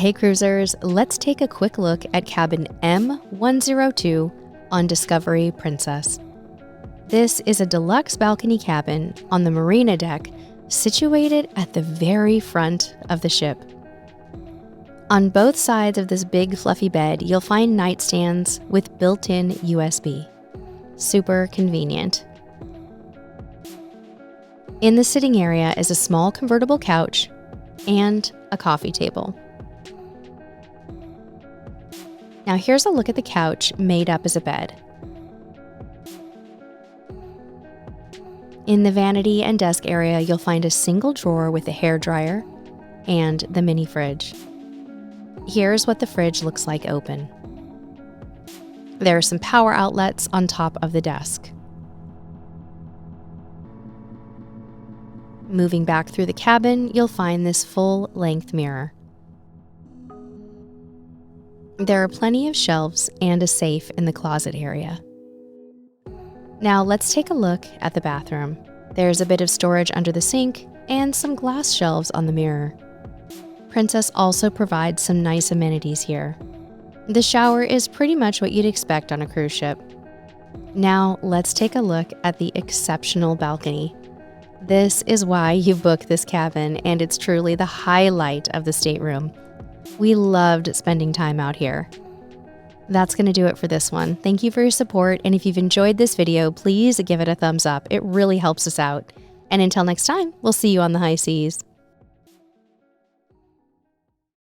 Hey cruisers, let's take a quick look at cabin M102 on Discovery Princess. This is a deluxe balcony cabin on the marina deck situated at the very front of the ship. On both sides of this big fluffy bed, you'll find nightstands with built-in USB. Super convenient. In the sitting area is a small convertible couch and a coffee table. Now here's a look at the couch made up as a bed. In the vanity and desk area, you'll find a single drawer with a hairdryer and the mini fridge. Here's what the fridge looks like open. There are some power outlets on top of the desk. Moving back through the cabin, you'll find this full-length mirror. There are plenty of shelves and a safe in the closet area. Now let's take a look at the bathroom. There's a bit of storage under the sink and some glass shelves on the mirror. Princess also provides some nice amenities here. The shower is pretty much what you'd expect on a cruise ship. Now let's take a look at the exceptional balcony. This is why you booked this cabin, and it's truly the highlight of the stateroom. We loved spending time out here. That's going to do it for this one. Thank you for your support, and if you've enjoyed this video, please give it a thumbs up. It really helps us out. And until next time, we'll see you on the high seas.